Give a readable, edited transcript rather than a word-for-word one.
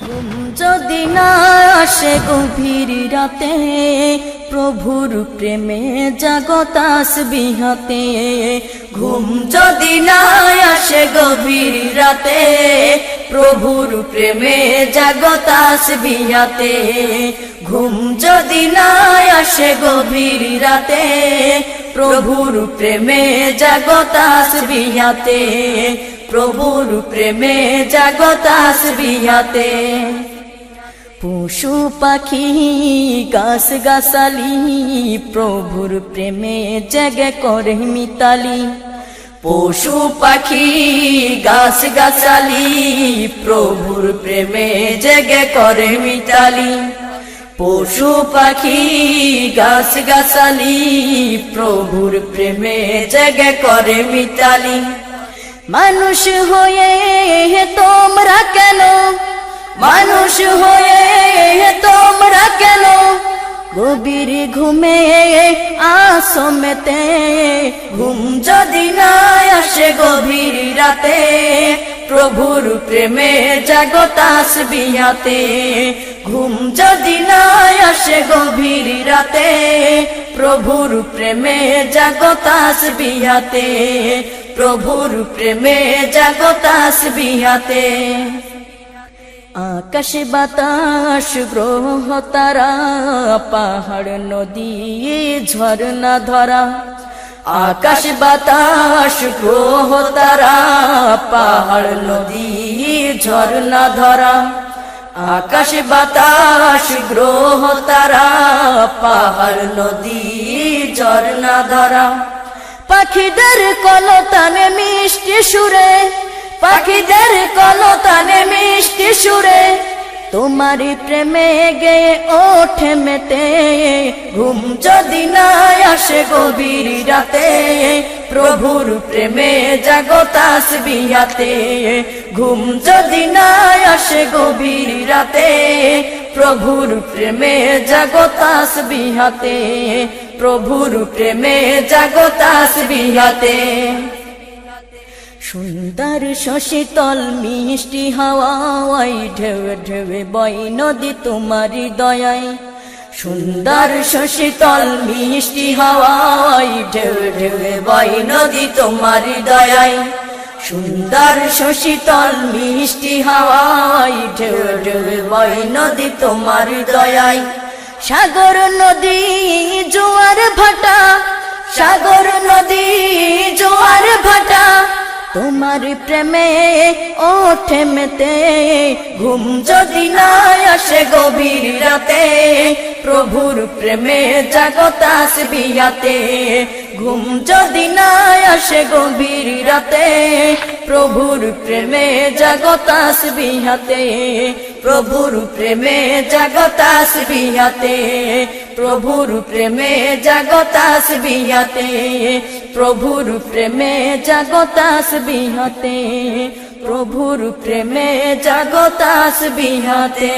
ঘুম যদি না আসে গভীর রাতে, প্রভুর প্রেমে জাগো তাসবিহ হাতে। ঘুম যদি না আসে গভীর রাতে, প্রভুর প্রেমে জাগো তাসবিহ হাতে। ঘুম যদি না আসে গভীর রাতে, প্রভুর প্রেমে জাগো তাসবিহ হাতে। প্রভুর প্রেমে জাগো তাসবিহ হাতে। পশু পাখি গাছ গাছালি, প্রভুর প্রেমে জেগে করে মিতালি। পশু পাখি গাছ গাছালি, প্রভুর প্রেমে জেগে করে মিতালি। পশু পাখি গাছ গাছালি, প্রভুর প্রেমে জেগে করে মিতালি। মানুষ হয়ে তোমরা কেন, মানুষ হয়ে তোমরা কেন গভীর ঘুমে আসো মেতে। ঘুম যদি না আসে গভীর রাতে, প্রভুর প্রেমে জাগো তাসবিহ হাতে। ঘুম যদি না আসে গভীর রাতে, প্রভুর প্রেমে জাগো তাসবিহ হাতে। প্রভুর প্রেমে জাগো তাসবিহ হাতে। আকাশ বাতাস গ্রহ তারা, পাহাড় নদী ঝরনা ধরা। আকাশ বাতাস গ্রহ তারা, পাহাড় নদী ঝরনা ধরা। আকাশ বাতাস গ্রহ তারা, পাহাড় নদী ঝরনা ধরা। পাখিদের কলতানে মিষ্টি সুরে, পাখিদের কলতানে মিষ্টি সুরে, তোমারি প্রেমে গেয়ে ওঠে মেতে। ঘুম যদি না আসে গভীর রাতে, প্রভুর প্রেমে জাগো তাসবিহ হাতে। ঘুম যদি না আসে গভীর রাতে, প্রভুর প্রেমে জাগো তাসবিহ হাতে। প্রভুর প্রেমে জাগো তাসবিহ হাতে। সুন্দর শশীতল মিষ্টি হাওয়ায়, ঢেউ ঢেউ বয় নদী তোমারি দয়ায়। সুন্দর শশীতল মিষ্টি হাওয়ায়, ঢেউ ঢেউ বয় নদী তোমারি দয়ায়। সুন্দর শশীতল মিষ্টি হাওয়ায়, ঢেউ ঢেউ বয় নদী তোমারি দয়ায়। সাগর নদী জোয়ার ভাটা, সাগর নদী জোয়ার ভাটা, তোমার প্রেমে ওঠে মেতে। ঘুম যদি না আসে গভীর রাতে, প্রভুর প্রেমে জাগো তাসবিহ হাতে। ঘুম যদি না আসে গভীর রাতে, প্রভুর প্রেমে জাগো তাসবিহ হাতে। প্রভুর প্রেমে জাগো তাসবিহ হাতে। প্রভুর প্রেমে জাগো তাসবিহ হাতে। প্রভুর প্রেমে জাগো তাসবিহ হাতে। প্রভুর প্রেমে জাগো তাসবিহ হাতে।